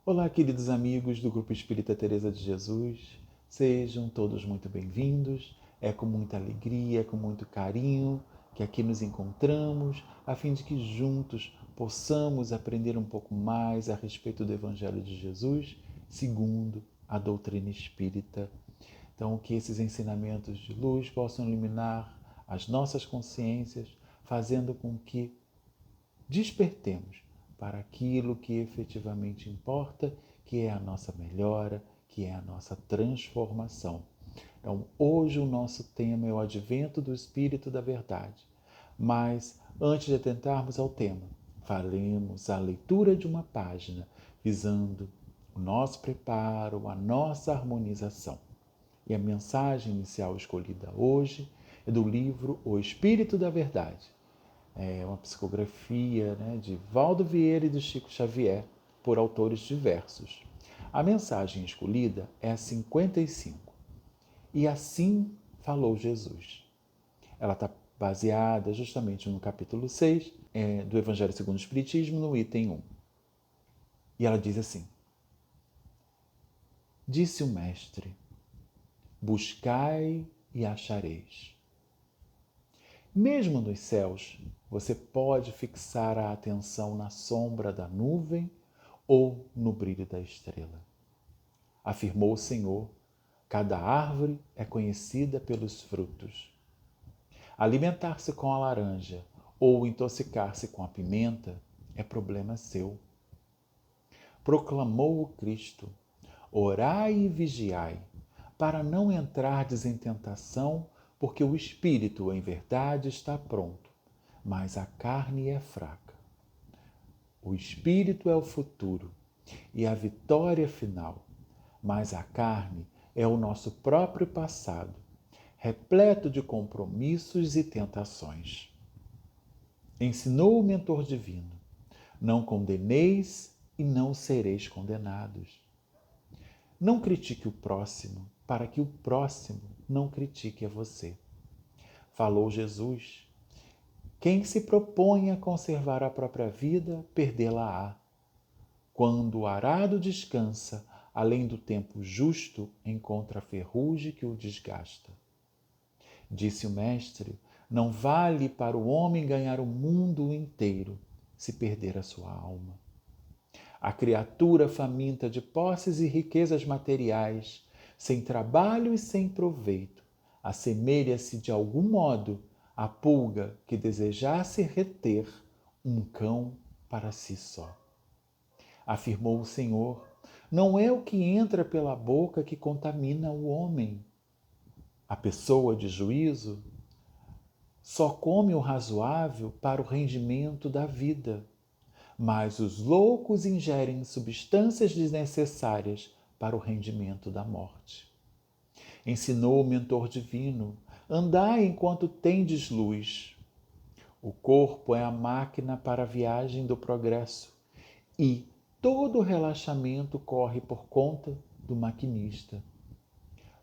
Olá, queridos amigos do Grupo Espírita Teresa de Jesus. Sejam todos muito bem-vindos. É com muita alegria, é com muito carinho que aqui nos encontramos, a fim de que juntos possamos aprender um pouco mais a respeito do Evangelho de Jesus, segundo a doutrina espírita. Então, que esses ensinamentos de luz possam iluminar as nossas consciências, fazendo com que despertemos para aquilo que efetivamente importa, que é a nossa melhora, que é a nossa transformação. Então, hoje o nosso tema é o advento do Espírito da Verdade. Mas, antes de atentarmos ao tema, faremos a leitura de uma página, visando o nosso preparo, a nossa harmonização. E a mensagem inicial escolhida hoje é do livro O Espírito da Verdade. É uma psicografia, de Valdo Vieira e do Chico Xavier, por autores diversos. A mensagem escolhida é a 55. E assim falou Jesus. Ela está baseada justamente no capítulo 6 do Evangelho segundo o Espiritismo, no item 1. E ela diz assim: Disse o Mestre, buscai e achareis. Mesmo nos céus, você pode fixar a atenção na sombra da nuvem ou no brilho da estrela. Afirmou o Senhor, cada árvore é conhecida pelos frutos. Alimentar-se com a laranja ou intoxicar-se com a pimenta é problema seu. Proclamou o Cristo, orai e vigiai, para não entrardes em tentação, porque o espírito, em verdade, está pronto, mas a carne é fraca. O espírito é o futuro e a vitória final, mas a carne é o nosso próprio passado, repleto de compromissos e tentações. Ensinou o mentor divino: não condeneis e não sereis condenados. Não critique o próximo, para que o próximo não critique a você. Falou Jesus: quem se propõe a conservar a própria vida, perdê-la-á. Quando o arado descansa, além do tempo justo, encontra a ferrugem que o desgasta. Disse o Mestre: não vale para o homem ganhar o mundo inteiro, se perder a sua alma. A criatura faminta de posses e riquezas materiais, sem trabalho e sem proveito, assemelha-se de algum modo à pulga que desejasse reter um cão para si só. Afirmou o Senhor: não é o que entra pela boca que contamina o homem. A pessoa de juízo só come o razoável para o rendimento da vida, mas os loucos ingerem substâncias desnecessárias para o rendimento da morte. Ensinou o mentor divino: andai enquanto tendes luz. O corpo é a máquina para a viagem do progresso e todo o relaxamento corre por conta do maquinista.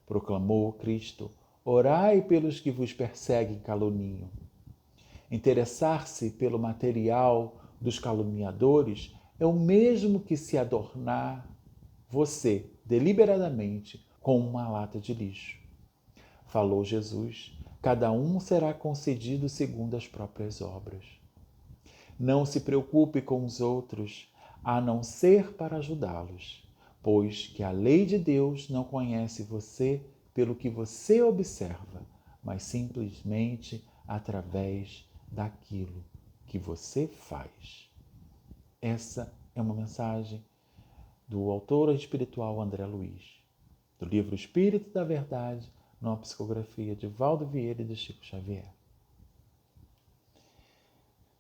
Proclamou o Cristo: orai pelos que vos perseguem e caluniam. Interessar-se pelo material dos caluniadores é o mesmo que se adornar você, deliberadamente, com uma lata de lixo. Falou Jesus: cada um será concedido segundo as próprias obras. Não se preocupe com os outros, a não ser para ajudá-los, pois que a lei de Deus não conhece você pelo que você observa, mas simplesmente através daquilo que você faz. Essa é uma mensagem do autor espiritual André Luiz, do livro Espírito da Verdade, numa psicografia de Valdo Vieira e de Chico Xavier.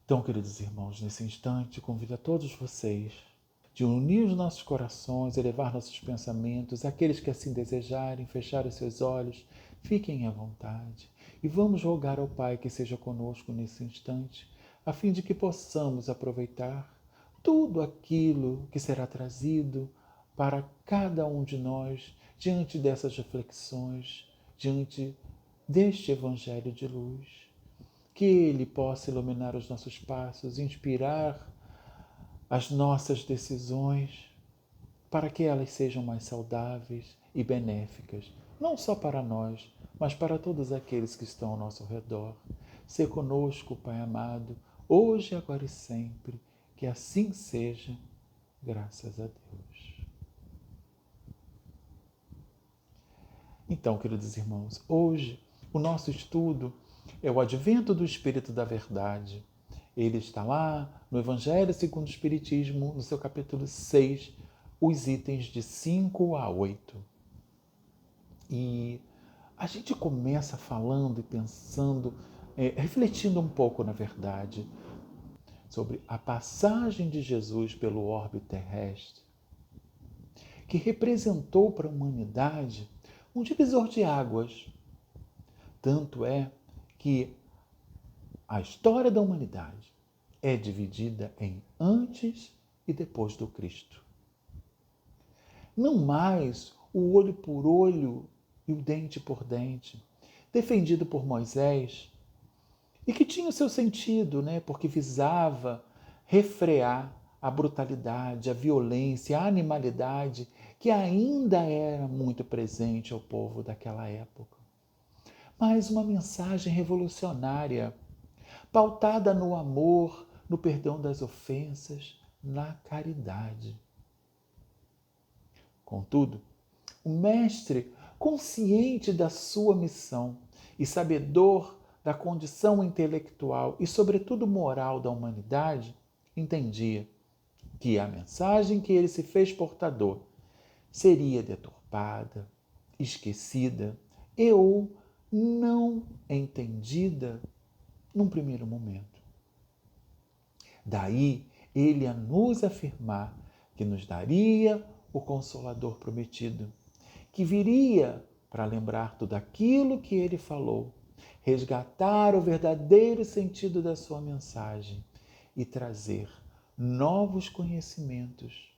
Então, queridos irmãos, nesse instante, convido a todos vocês de unir os nossos corações, elevar nossos pensamentos, aqueles que assim desejarem, fechar os seus olhos, fiquem à vontade. E vamos rogar ao Pai que seja conosco nesse instante, a fim de que possamos aproveitar tudo aquilo que será trazido para cada um de nós diante dessas reflexões, diante deste Evangelho de luz. Que Ele possa iluminar os nossos passos, inspirar as nossas decisões, para que elas sejam mais saudáveis e benéficas, não só para nós, mas para todos aqueles que estão ao nosso redor. Sê conosco, Pai amado, hoje, agora e sempre, que assim seja, graças a Deus. Então, queridos irmãos, hoje o nosso estudo é o advento do Espírito da Verdade. Ele está lá no Evangelho segundo o Espiritismo, no seu capítulo 6, os itens de 5 a 8. E a gente começa falando e pensando, refletindo um pouco, na verdade, sobre a passagem de Jesus pelo orbe terrestre, que representou para a humanidade um divisor de águas. Tanto é que a história da humanidade é dividida em antes e depois do Cristo. Não mais o olho por olho e o dente por dente, defendido por Moisés, e que tinha o seu sentido, porque visava refrear a brutalidade, a violência, a animalidade que ainda era muito presente ao povo daquela época. Mas uma mensagem revolucionária, pautada no amor, no perdão das ofensas, na caridade. Contudo, o mestre, consciente da sua missão e sabedor da condição intelectual e, sobretudo, moral da humanidade, entendia que a mensagem que ele se fez portador seria deturpada, esquecida e ou não entendida num primeiro momento. Daí ele a nos afirmar que nos daria o Consolador prometido, que viria para lembrar tudo aquilo que ele falou, resgatar o verdadeiro sentido da sua mensagem e trazer novos conhecimentos,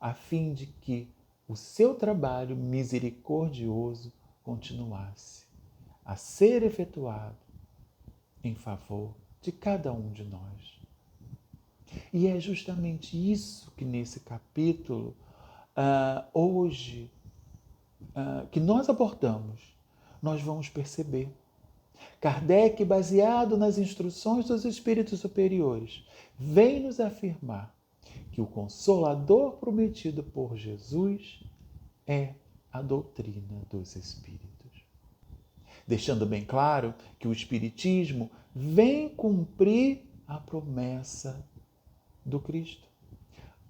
a fim de que o seu trabalho misericordioso continuasse a ser efetuado em favor de cada um de nós. E é justamente isso que nesse capítulo, hoje, que nós abordamos, nós vamos perceber. Kardec, baseado nas instruções dos espíritos superiores, vem nos afirmar que o Consolador prometido por Jesus é a doutrina dos espíritos. Deixando bem claro que o Espiritismo vem cumprir a promessa do Cristo.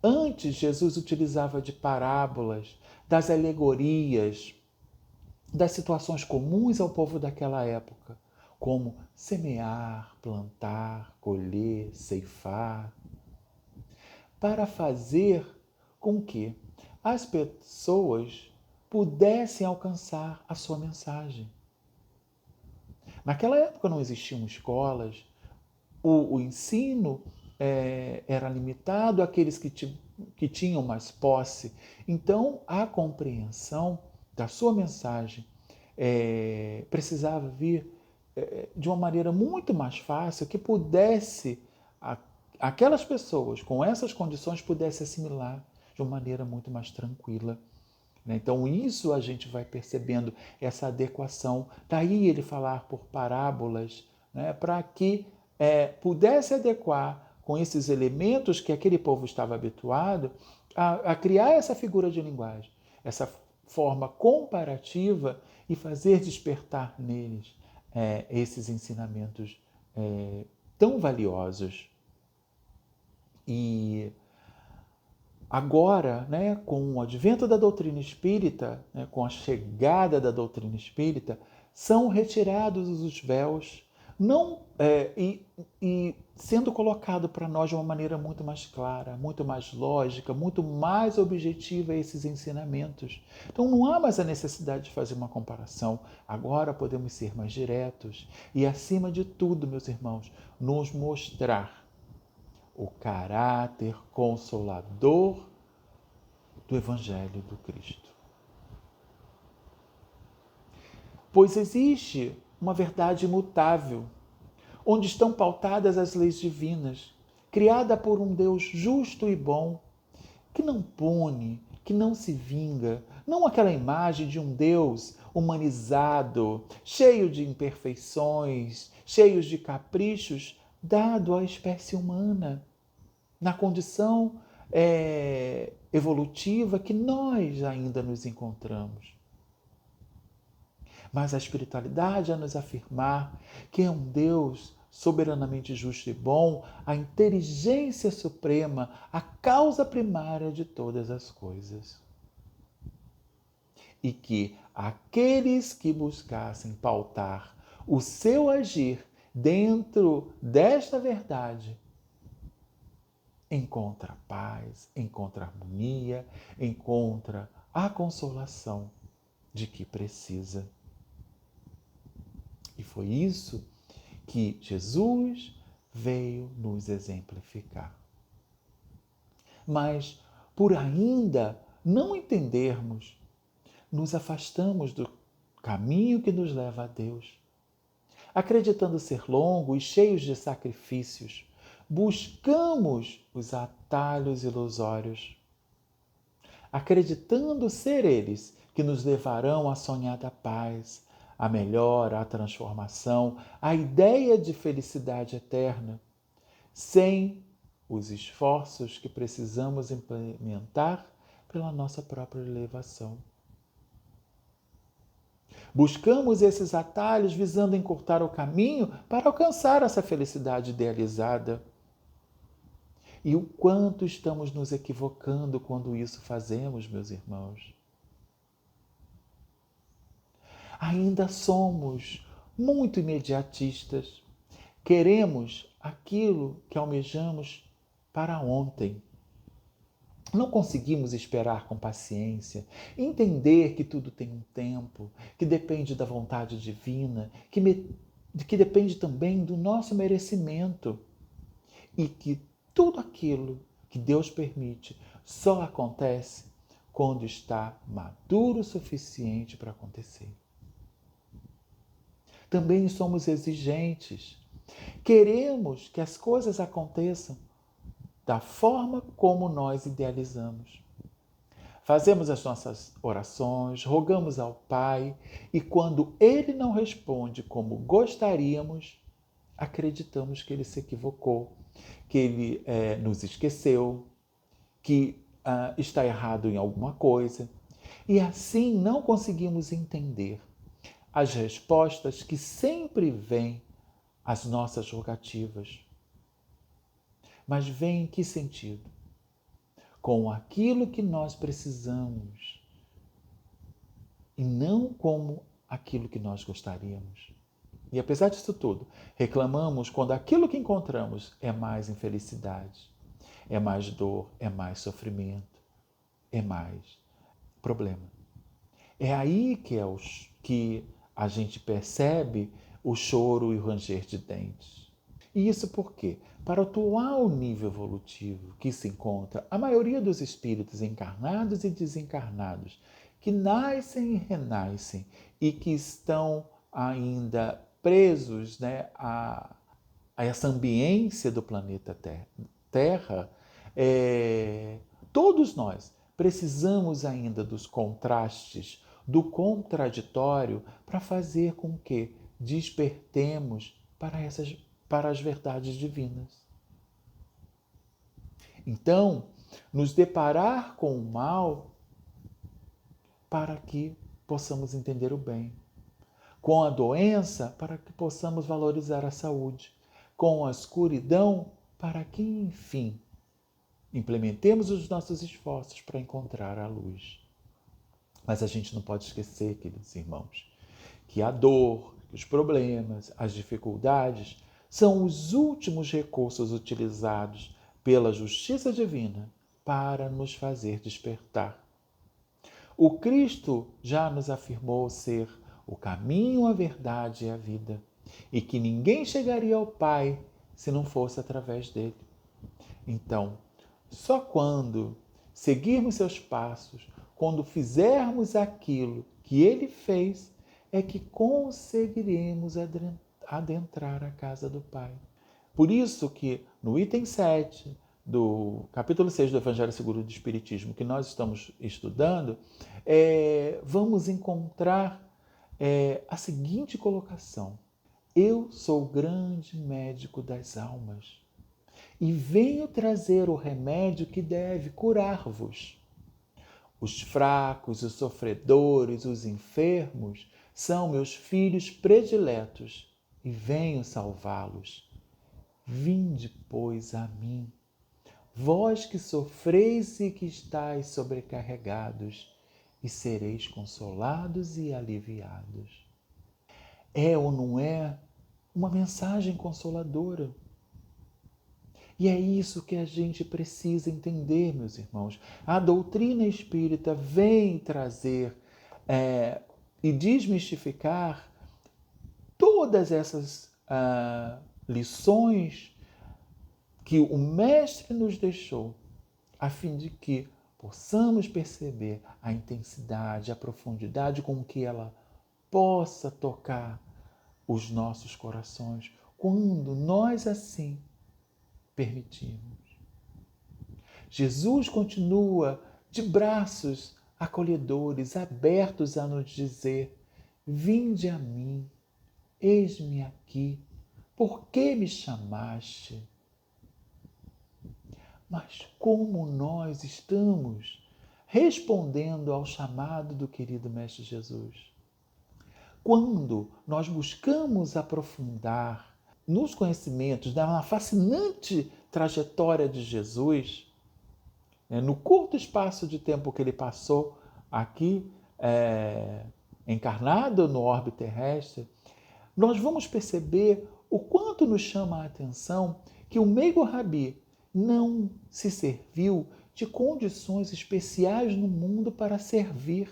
Antes, Jesus utilizava de parábolas, das alegorias, das situações comuns ao povo daquela época, como semear, plantar, colher, ceifar, para fazer com que as pessoas pudessem alcançar a sua mensagem. Naquela época não existiam escolas, o ensino era limitado àqueles que tinham mais posse. Então, a compreensão da sua mensagem precisava vir de uma maneira muito mais fácil, que pudesse, aquelas pessoas com essas condições pudessem assimilar de uma maneira muito mais tranquila. Então, isso a gente vai percebendo, essa adequação. Daí ele falar por parábolas, para que pudesse adequar com esses elementos que aquele povo estava habituado a criar essa figura de linguagem, essa forma comparativa e fazer despertar neles esses ensinamentos tão valiosos. E agora, com o advento da doutrina espírita, com a chegada da doutrina espírita, são retirados os véus, e sendo colocado para nós de uma maneira muito mais clara, muito mais lógica, muito mais objetiva esses ensinamentos. Então não há mais a necessidade de fazer uma comparação. Agora podemos ser mais diretos e, acima de tudo, meus irmãos, nos mostrar o caráter consolador do Evangelho do Cristo. Pois existe uma verdade imutável, onde estão pautadas as leis divinas, criada por um Deus justo e bom, que não pune, que não se vinga, não aquela imagem de um Deus humanizado, cheio de imperfeições, cheio de caprichos, dado à espécie humana, na condição evolutiva que nós ainda nos encontramos. Mas a espiritualidade é nos afirmar que é um Deus soberanamente justo e bom, a inteligência suprema, a causa primária de todas as coisas. E que aqueles que buscassem pautar o seu agir dentro desta verdade encontra paz, encontra harmonia, encontra a consolação de que precisa. E foi isso que Jesus veio nos exemplificar. Mas, por ainda não entendermos, nos afastamos do caminho que nos leva a Deus. Acreditando ser longo e cheio de sacrifícios, buscamos os atalhos ilusórios. Acreditando ser eles que nos levarão à sonhada paz, a melhora, a transformação, a ideia de felicidade eterna, sem os esforços que precisamos implementar pela nossa própria elevação. Buscamos esses atalhos visando encurtar o caminho para alcançar essa felicidade idealizada. E o quanto estamos nos equivocando quando isso fazemos, meus irmãos? Ainda somos muito imediatistas. Queremos aquilo que almejamos para ontem. Não conseguimos esperar com paciência, entender que tudo tem um tempo, que depende da vontade divina, que depende também do nosso merecimento e que tudo aquilo que Deus permite só acontece quando está maduro o suficiente para acontecer. Também somos exigentes. Queremos que as coisas aconteçam da forma como nós idealizamos. Fazemos as nossas orações, rogamos ao Pai e quando Ele não responde como gostaríamos, acreditamos que Ele se equivocou, que Ele nos esqueceu, que está errado em alguma coisa. E assim não conseguimos entender as respostas que sempre vêm às nossas rogativas. Mas vem em que sentido? Com aquilo que nós precisamos e não como aquilo que nós gostaríamos. E apesar disso tudo, reclamamos quando aquilo que encontramos é mais infelicidade, é mais dor, é mais sofrimento, é mais problema. É aí que a gente percebe o choro e o ranger de dentes. E isso por quê? Para o atual nível evolutivo que se encontra a maioria dos espíritos encarnados e desencarnados, que nascem e renascem e que estão ainda presos, a essa ambiência do planeta Terra, todos nós precisamos ainda dos contrastes, do contraditório, para fazer com que despertemos para as verdades divinas. Então, nos deparar com o mal para que possamos entender o bem, com a doença para que possamos valorizar a saúde, com a escuridão para que, enfim, implementemos os nossos esforços para encontrar a luz. Mas a gente não pode esquecer, queridos irmãos, que a dor, os problemas, as dificuldades são os últimos recursos utilizados pela justiça divina para nos fazer despertar. O Cristo já nos afirmou ser o caminho, a verdade e a vida, e que ninguém chegaria ao Pai se não fosse através dele. Então, só quando seguirmos seus passos, quando fizermos aquilo que ele fez, é que conseguiremos adentrar a casa do Pai. Por isso que no item 7 do capítulo 6 do Evangelho segundo o Espiritismo, que nós estamos estudando, vamos encontrar a seguinte colocação: eu sou o grande médico das almas e venho trazer o remédio que deve curar-vos. Os fracos, os sofredores, os enfermos são meus filhos prediletos e venho salvá-los. Vinde, pois, a mim, vós que sofreis e que estáis sobrecarregados, e sereis consolados e aliviados. É ou não é uma mensagem consoladora? E é isso que a gente precisa entender, meus irmãos. A doutrina espírita vem trazer e desmistificar todas essas lições que o Mestre nos deixou, a fim de que possamos perceber a intensidade, a profundidade com que ela possa tocar os nossos corações, quando nós assim permitirmos. Jesus continua de braços acolhedores, abertos a nos dizer: vinde a mim, eis-me aqui, por que me chamaste? Mas como nós estamos respondendo ao chamado do querido Mestre Jesus? Quando nós buscamos aprofundar nos conhecimentos da fascinante trajetória de Jesus, no curto espaço de tempo que ele passou aqui, encarnado no orbe terrestre, nós vamos perceber o quanto nos chama a atenção que o meigo Rabi não se serviu de condições especiais no mundo para servir,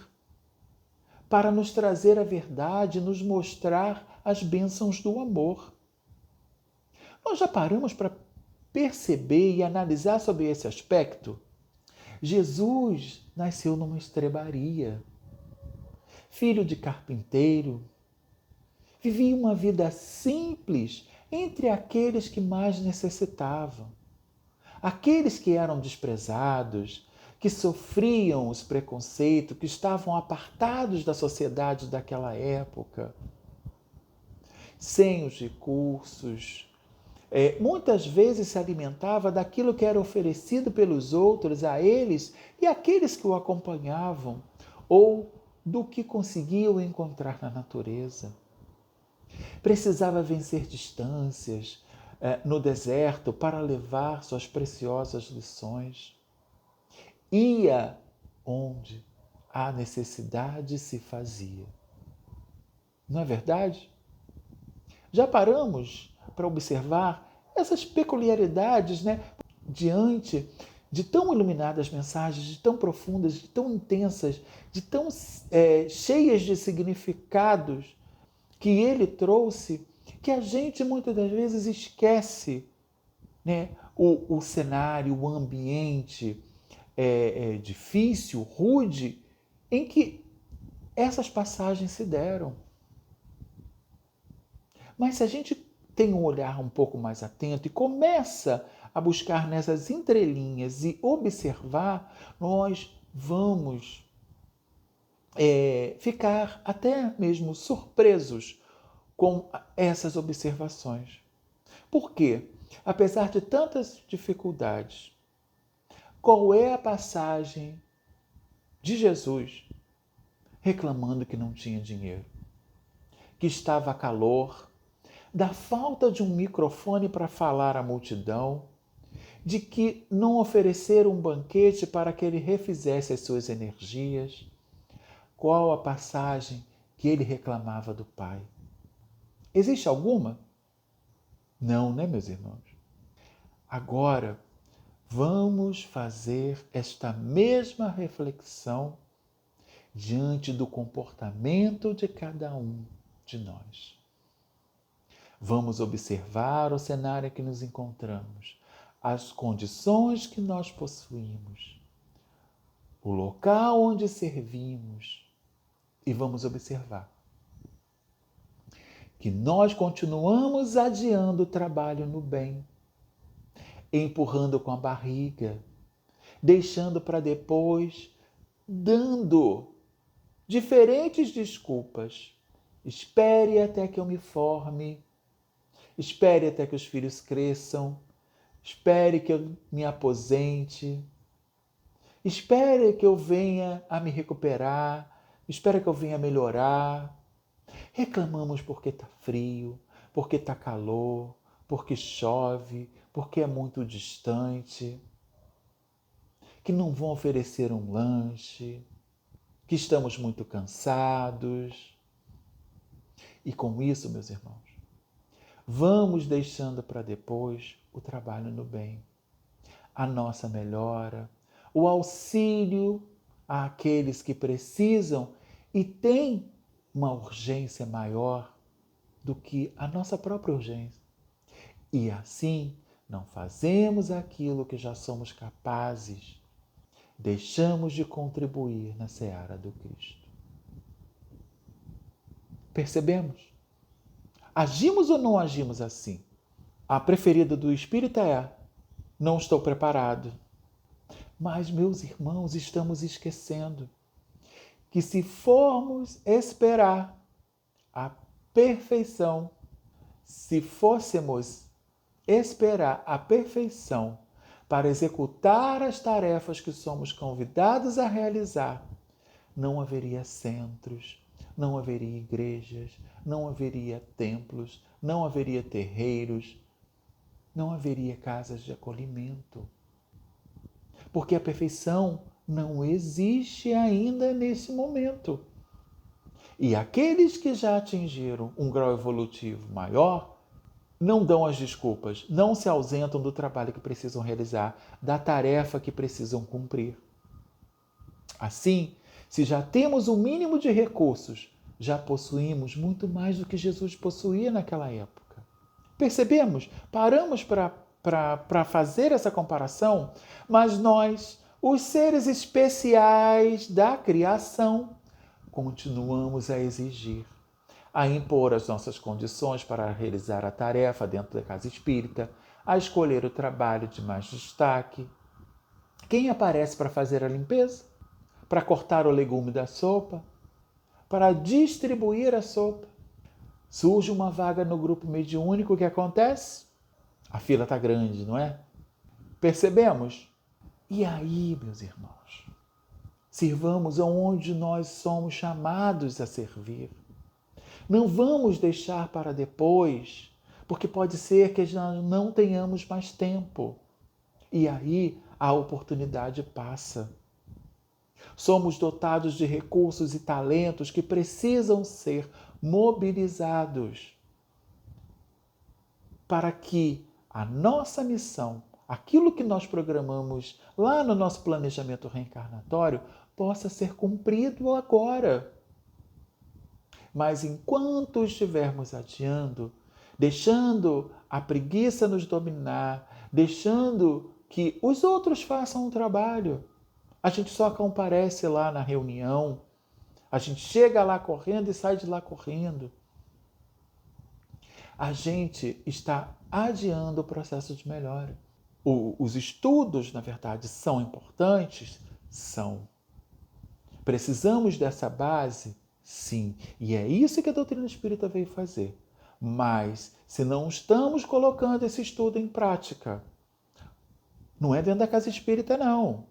para nos trazer a verdade, nos mostrar as bênçãos do amor. Nós já paramos para perceber e analisar sobre esse aspecto? Jesus nasceu numa estrebaria, filho de carpinteiro, vivia uma vida simples entre aqueles que mais necessitavam, aqueles que eram desprezados, que sofriam os preconceitos, que estavam apartados da sociedade daquela época, sem os recursos. Muitas vezes se alimentava daquilo que era oferecido pelos outros a eles e aqueles que o acompanhavam, ou do que conseguiam encontrar na natureza. Precisava vencer distâncias no deserto para levar suas preciosas lições. Ia onde a necessidade se fazia. Não é verdade? Já paramos para observar essas peculiaridades, diante de tão iluminadas mensagens, de tão profundas, de tão intensas, de tão cheias de significados que ele trouxe, que a gente muitas das vezes esquece, o cenário, o ambiente difícil, rude, em que essas passagens se deram. Mas se a gente tem um olhar um pouco mais atento e começa a buscar nessas entrelinhas e observar, nós vamos ficar até mesmo surpresos com essas observações. Por quê? Apesar de tantas dificuldades, qual é a passagem de Jesus reclamando que não tinha dinheiro, que estava calor, da falta de um microfone para falar à multidão, de que não ofereceram um banquete para que ele refizesse as suas energias? Qual a passagem que ele reclamava do Pai? Existe alguma? Não, né, meus irmãos? Agora, vamos fazer esta mesma reflexão diante do comportamento de cada um de nós. Vamos observar o cenário em que nos encontramos, as condições que nós possuímos, o local onde servimos, e vamos observar que nós continuamos adiando o trabalho no bem. empurrando com a barriga, deixando para depois, dando diferentes desculpas. Espere até que eu me forme, espere até que os filhos cresçam, espere que eu me aposente, espere que eu venha a me recuperar, espere que eu venha a melhorar. Reclamamos porque está frio, porque está calor, porque chove, porque é muito distante, que não vão oferecer um lanche, que estamos muito cansados. E com isso, meus irmãos, vamos deixando para depois o trabalho no bem, a nossa melhora, o auxílio àqueles que precisam e têm uma urgência maior do que a nossa própria urgência. E assim não fazemos aquilo que já somos capazes, deixamos de contribuir na seara do Cristo. Percebemos? Agimos ou não agimos assim? A preferida do espírita é: não estou preparado. Mas, meus irmãos, estamos esquecendo que se formos esperar a perfeição, se fôssemos esperar a perfeição para executar as tarefas que somos convidados a realizar, não haveria centros, não haveria igrejas, não haveria templos, não haveria terreiros, não haveria casas de acolhimento. Porque a perfeição não existe ainda nesse momento. E aqueles que já atingiram um grau evolutivo maior não dão as desculpas, não se ausentam do trabalho que precisam realizar, da tarefa que precisam cumprir. Assim, se já temos o mínimo de recursos, já possuímos muito mais do que Jesus possuía naquela época. Percebemos? Paramos para fazer essa comparação, mas nós, os seres especiais da criação, continuamos a exigir, a impor as nossas condições para realizar a tarefa dentro da casa espírita, a escolher o trabalho de mais destaque. Quem aparece para fazer a limpeza? Para cortar o legume da sopa? Para distribuir a sopa? Surge uma vaga no grupo mediúnico, o que acontece? A fila está grande, não é? Percebemos? E aí, meus irmãos, sirvamos aonde nós somos chamados a servir. Não vamos deixar para depois, porque pode ser que nós não tenhamos mais tempo. E aí a oportunidade passa. Somos dotados de recursos e talentos que precisam ser mobilizados para que a nossa missão, aquilo que nós programamos lá no nosso planejamento reencarnatório, possa ser cumprido agora. Mas enquanto estivermos adiando, deixando a preguiça nos dominar, deixando que os outros façam o trabalho, a gente só comparece lá na reunião, a gente chega lá correndo e sai de lá correndo. A gente está adiando o processo de melhora. Os estudos, na verdade, são importantes? São. Precisamos dessa base? Sim. E é isso que a doutrina espírita veio fazer. Mas, se não estamos colocando esse estudo em prática, não é dentro da casa espírita, não.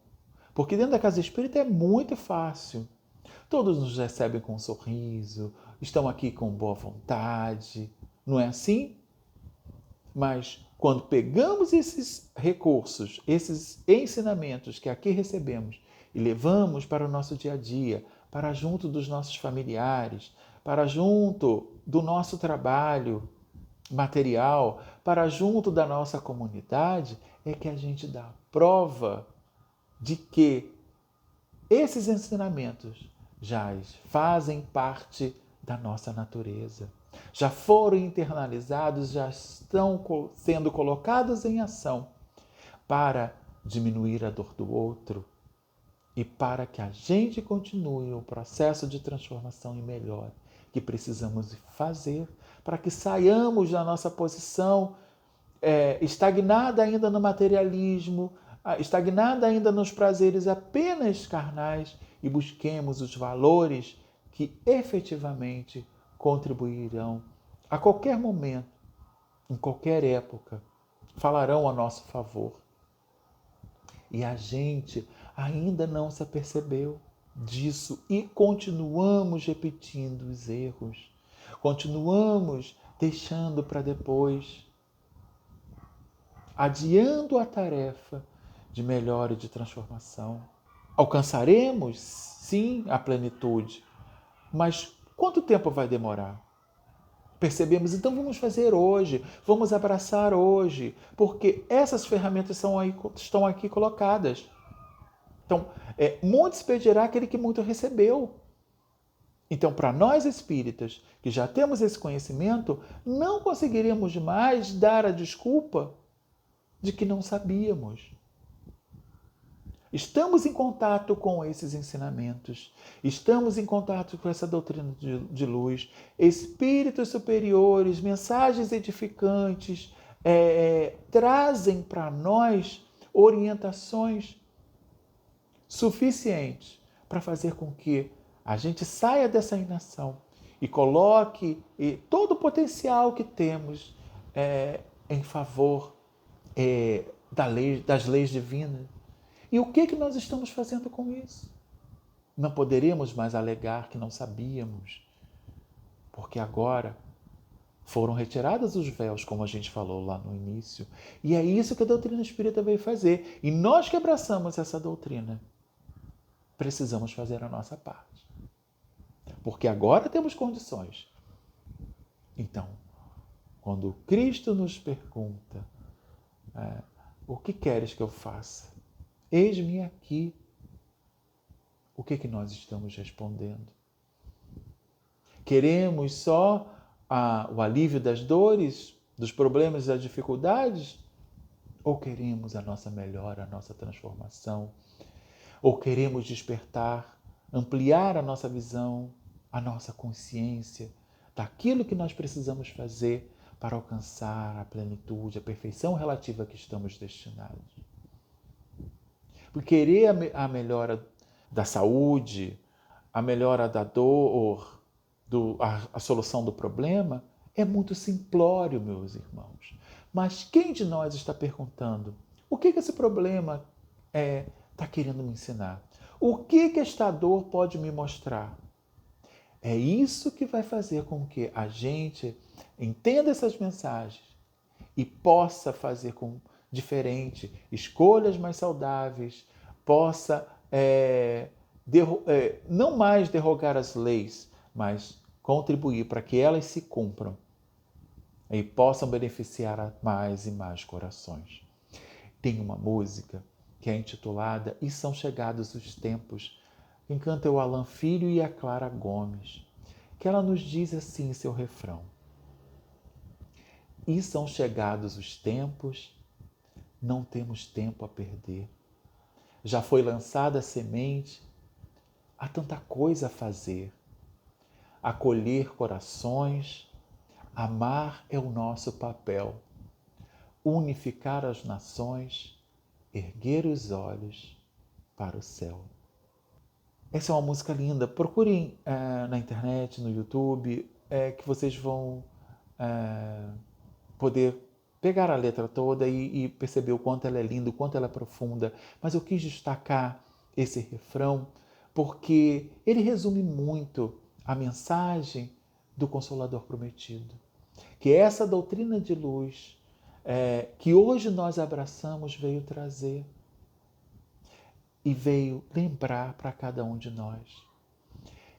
Porque dentro da casa espírita é muito fácil. Todos nos recebem com um sorriso, estão aqui com boa vontade. Não é assim? Mas quando pegamos esses recursos, esses ensinamentos que aqui recebemos e levamos para o nosso dia a dia, para junto dos nossos familiares, para junto do nosso trabalho material, para junto da nossa comunidade, é que a gente dá prova de que esses ensinamentos já fazem parte da nossa natureza. Já foram internalizados, já estão sendo colocados em ação para diminuir a dor do outro e para que a gente continue o processo de transformação e melhora que precisamos fazer para que saiamos da nossa posição estagnada ainda no materialismo, estagnada ainda nos prazeres apenas carnais e busquemos os valores que efetivamente contribuirão a qualquer momento, em qualquer época, falarão a nosso favor. E a gente ainda não se apercebeu disso e continuamos repetindo os erros, continuamos deixando para depois, adiando a tarefa de melhora e de transformação. Alcançaremos, sim, a plenitude, mas quanto tempo vai demorar? Percebemos, então vamos fazer hoje, vamos abraçar hoje, porque essas ferramentas estão aqui colocadas. Então, muito se pedirá aquele que muito recebeu. Então, para nós espíritas, que já temos esse conhecimento, não conseguiremos mais dar a desculpa de que não sabíamos. Estamos em contato com esses ensinamentos, estamos em contato com essa doutrina de luz, espíritos superiores, mensagens edificantes, trazem para nós orientações suficientes para fazer com que a gente saia dessa inação e coloque todo o potencial que temos em favor das leis divinas. E o que nós estamos fazendo com isso? Não poderemos mais alegar que não sabíamos, porque agora foram retirados os véus, como a gente falou lá no início. E é isso que a doutrina espírita veio fazer. E nós que abraçamos essa doutrina, precisamos fazer a nossa parte. Porque agora temos condições. Então, quando Cristo nos pergunta, o que queres que eu faça? Eis-me aqui. O que nós estamos respondendo? Queremos só o alívio das dores, dos problemas e das dificuldades? Ou queremos a nossa melhora, a nossa transformação? Ou queremos despertar, ampliar a nossa visão, a nossa consciência daquilo que nós precisamos fazer para alcançar a plenitude, a perfeição relativa que estamos destinados? Por querer a melhora da saúde, a melhora da dor, a solução do problema, é muito simplório, meus irmãos. Mas quem de nós está perguntando o que esse problema está querendo me ensinar? O que esta dor pode me mostrar? É isso que vai fazer com que a gente entenda essas mensagens e possa fazer com diferente, escolhas mais saudáveis, possa não mais derrogar as leis, mas contribuir para que elas se cumpram e possam beneficiar mais e mais corações. Tem uma música que é intitulada E São Chegados os Tempos, quem canta é o Alan Filho e a Clara Gomes, que ela nos diz assim em seu refrão: E são chegados os tempos, não temos tempo a perder. Já foi lançada a semente, há tanta coisa a fazer. Acolher corações, amar é o nosso papel. Unificar as nações, erguer os olhos para o céu. Essa é uma música linda. Procurem na internet, no YouTube, que vocês vão poder pegar a letra toda e perceber o quanto ela é linda, o quanto ela é profunda. Mas eu quis destacar esse refrão porque ele resume muito a mensagem do Consolador Prometido. Que essa doutrina de luz que hoje nós abraçamos veio trazer e veio lembrar para cada um de nós.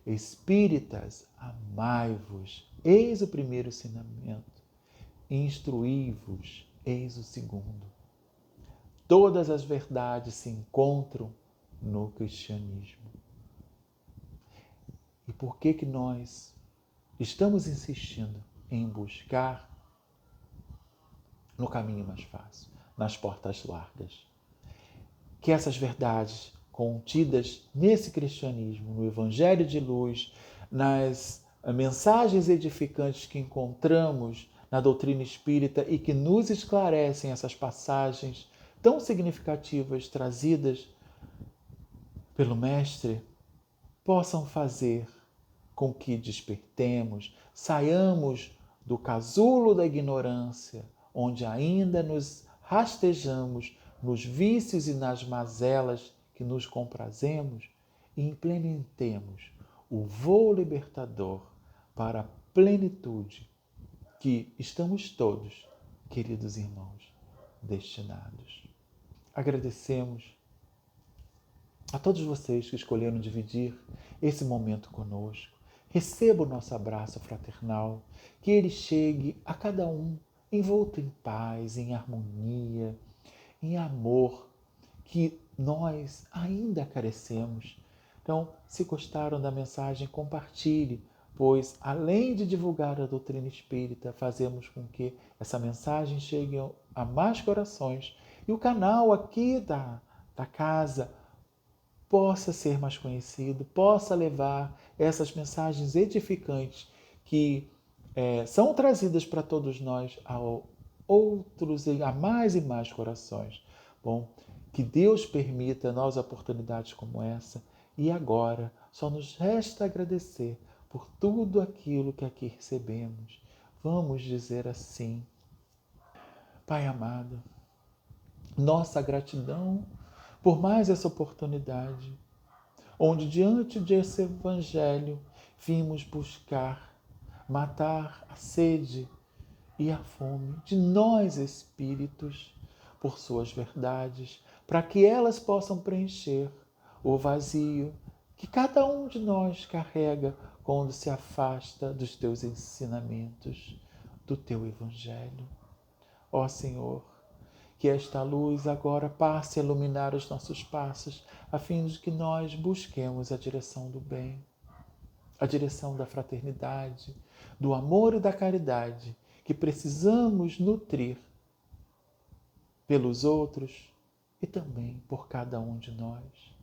Espíritas, amai-vos, eis o primeiro ensinamento. Instruí-vos, eis o segundo. Todas as verdades se encontram no cristianismo. E por que nós estamos insistindo em buscar no caminho mais fácil, nas portas largas? Que essas verdades contidas nesse cristianismo, no Evangelho de Luz, nas mensagens edificantes que encontramos na doutrina espírita e que nos esclarecem essas passagens tão significativas trazidas pelo Mestre, possam fazer com que despertemos, saiamos do casulo da ignorância, onde ainda nos rastejamos nos vícios e nas mazelas que nos comprazemos, e implementemos o voo libertador para a plenitude que estamos todos, queridos irmãos, destinados. Agradecemos a todos vocês que escolheram dividir esse momento conosco. Receba o nosso abraço fraternal, que ele chegue a cada um envolto em paz, em harmonia, em amor, que nós ainda carecemos. Então, se gostaram da mensagem, compartilhe, pois além de divulgar a doutrina espírita, fazemos com que essa mensagem chegue a mais corações e o canal aqui da casa possa ser mais conhecido, possa levar essas mensagens edificantes que são trazidas para todos nós a outros e a mais e mais corações. Bom, que Deus permita nós oportunidades como essa e agora só nos resta agradecer por tudo aquilo que aqui recebemos. Vamos dizer assim: Pai amado, nossa gratidão por mais essa oportunidade, onde diante desse Evangelho vimos buscar, matar a sede e a fome de nós espíritos por suas verdades, para que elas possam preencher o vazio que cada um de nós carrega quando se afasta dos teus ensinamentos, do teu Evangelho. Ó Senhor, que esta luz agora passe a iluminar os nossos passos, a fim de que nós busquemos a direção do bem, a direção da fraternidade, do amor e da caridade que precisamos nutrir pelos outros e também por cada um de nós.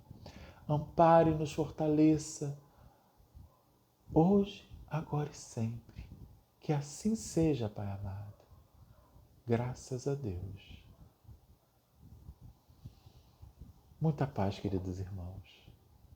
Ampare e nos fortaleça hoje, agora e sempre. Que assim seja, Pai amado. Graças a Deus. Muita paz, queridos irmãos.